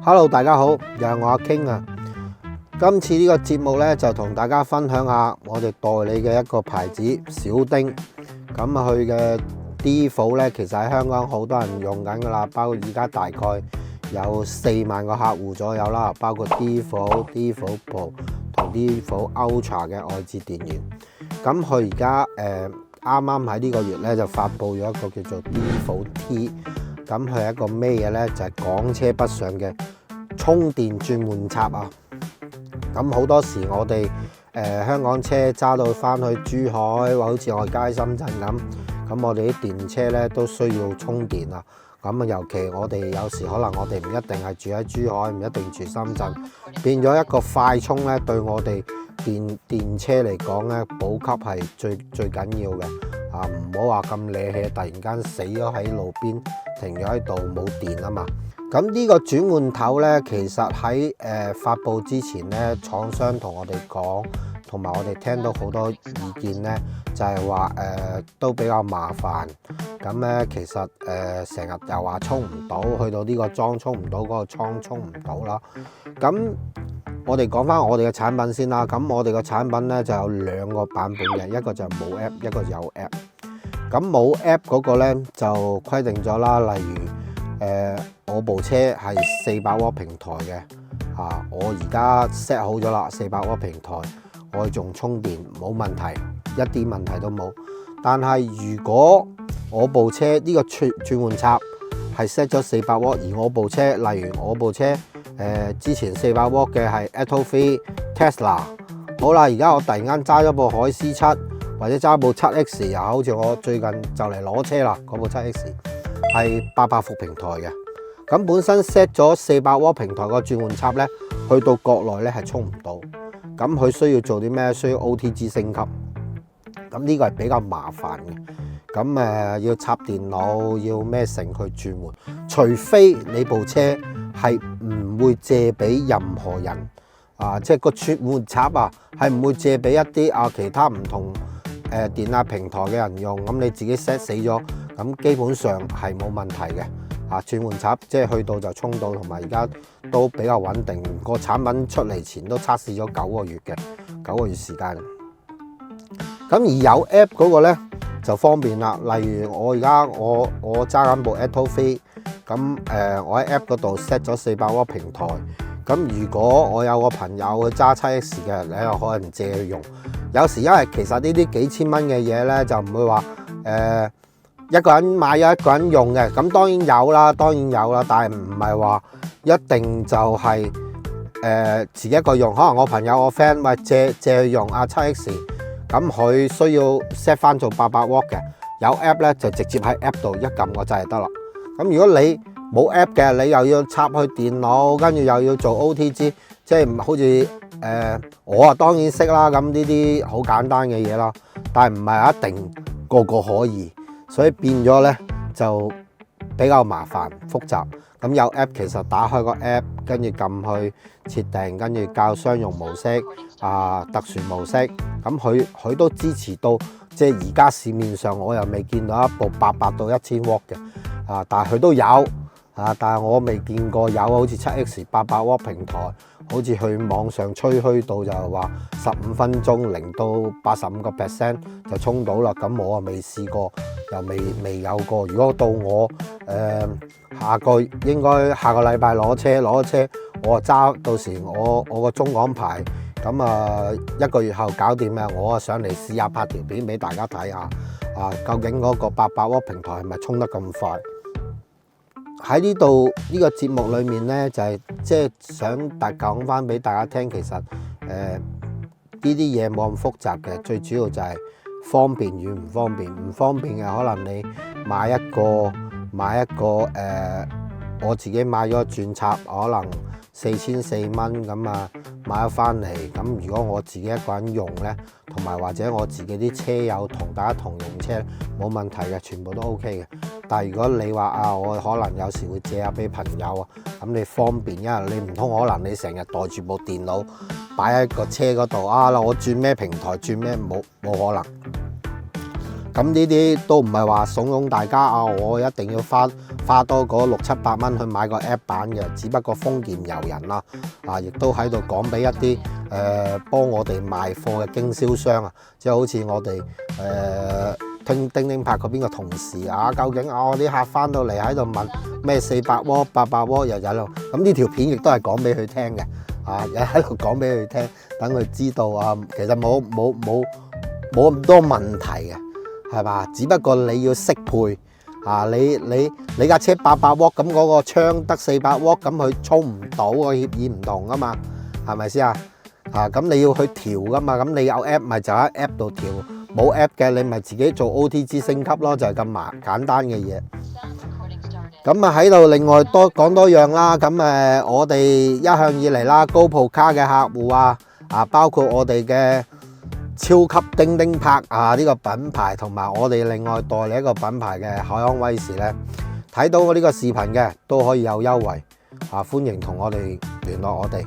Hello， 大家好，又係我阿 King 啊。今次呢個節目呢，就同大家分享下我哋代理嘅一個牌子小丁。咁啊，佢嘅 Default 呢，其實喺香港好多人用緊噶啦，包括而家大概有4萬個客戶左右啦，包括 Default Pro 同 Default Ultra 嘅外置電源。咁佢而家啱啱喺呢個月呢，就發布咗一個叫做 Default T。咁佢係一個咩嘢呢？就係港車北上嘅充電轉換插啊！咁好多時我哋香港車揸到翻去珠海，或好似我哋街深圳咁我哋啲電車咧都需要充電啊！咁啊，尤其我哋有時可能我哋唔一定係住喺珠海，唔一定住深圳，變咗一個快充咧，對我哋電車嚟講咧，補給係最緊要嘅啊！唔好話咁瀨氣，突然間死咗喺路邊停咗喺度冇電啊嘛〜咁呢個轉換頭呢，其實喺發布之前呢，廠商同我哋講，同埋我哋聽到好多意見呢，就係話都比較麻煩。咁呢，其實成日又話充唔到，去到呢個裝充唔到，嗰個倉充唔到啦。咁我哋講翻我哋嘅產品先啦。咁我哋嘅產品呢，就有2個版本嘅，一個就冇 app， 一個有 app。咁冇 app 嗰個呢，就規定咗啦，例如我部車係400瓦平台嘅，我而家 set 好咗啦，400瓦平台，我仲充電冇問題，一啲問題都冇。但係如果我部車呢個轉換插係 set 咗400瓦，而我部車，例如我部車之前400瓦嘅係 Atto3 Tesla， 好啦，而家我突然間揸咗部海獅7，或者揸部 7X， 又好似我最近就嚟攞車啦，嗰部 7X 係800伏平台嘅。咁本身 set 咗400瓦平台個轉換插咧，去到國內咧係充唔到。咁佢需要做啲咩？需要 OTG 升級。咁呢個係比較麻煩嘅。咁要插電腦，要咩成去轉換？除非你部車係唔會借俾任何人即係個轉換插係唔會借俾一啲其他唔同電壓平台嘅人用。咁你自己 set 死咗，咁基本上係冇問題嘅。轉換插即係去到就充到，同埋而家都比較穩定。個產品出嚟前都測試咗9個月嘅9個月時間。咁而有 app 嗰個呢就方便啦。例如我而家我揸緊部 Atto3，咁我喺 app 嗰度 set 咗400瓦平台。咁如果我有個朋友去揸 7X 嘅，你又可能借去用。有時因為其實呢啲幾千蚊嘅嘢呢，就唔會話一個人買咗一個人用嘅，咁當然有啦，但係唔係話一定就係自己一個用。可能我朋友我 friend 喂借去用7X， 咁佢需要 set 翻做800瓦嘅，有 app 咧就直接喺 app 度一撳個掣就得啦。咁如果你冇 app 嘅，你又要插去電腦，跟住又要做 OTG， 即係好似我當然識啦，咁呢啲好簡單嘅嘢啦，但係唔係一定個個可以。所以變咗咧就比較麻煩複雜。咁有 app 其實打開個 app， 跟住撳去設定，跟住校商用模式特殊模式。咁佢都支持到，即係而家市面上我又未見到一部800到1000瓦嘅但係佢都有但係我未見過有好似 7X 800瓦平台，好似去網上吹噓到就係話15分鐘0到85% 就充到啦。咁我未試過，又未有過。如果到我應該下個禮拜攞車，我揸到時我個中港牌，咁1個月後搞掂嘅，我上嚟試下拍條片俾大家睇下究竟嗰個800瓦平台係咪充得咁快？喺呢度呢個節目裏面呢，就係即係想講翻俾大家聽，其實呢啲嘢冇咁複雜嘅，最主要就係方便與唔方便。唔方便嘅可能你買一個我自己買咗個轉插，可能4000蚊咁買咗翻嚟。咁如果我自己一個人用呢，同埋或者我自己啲車友同大家同用車冇問題嘅，全部都 OK 嘅。但係如果你話我可能有時會借下俾朋友咁你方便，因為你唔通可能你成日袋住部電腦擺喺個車嗰度我轉咩平台轉咩，冇可能。咁呢啲都唔係話慫恿大家啊，我一定要花多嗰600-700蚊去買個 app 版嘅，只不過豐儉由人啦。亦都喺度講俾一啲幫我哋賣貨嘅經銷商啊，即係好似我哋叮叮拍嗰邊嘅同事啊，究竟我啲客翻到嚟喺度問咩400W、800W 又有咯，咁呢條片亦都係講俾佢聽嘅，又喺度講俾佢聽，等佢知道啊，其實冇咁多問題嘅。係嘛？只不過你要適配你架車800W，咁嗰個槍得400W，咁佢充唔到，個協議唔同啊嘛，係咪先啊？咁你要去調噶嘛，咁你有 app 咪就喺 app 度調，冇 app 嘅你咪自己做 OTG 升級咯，就係咁簡單嘅嘢。咁喺度另外講多樣啦，咁我哋一向以嚟啦，GoPro Car嘅客戶包括我哋嘅超級叮叮拍呢個品牌，同埋我哋另外代理一個品牌嘅海康威視咧，睇到我呢個視頻嘅都可以有優惠歡迎同我哋聯絡我哋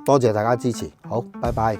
多謝大家支持，好，拜拜。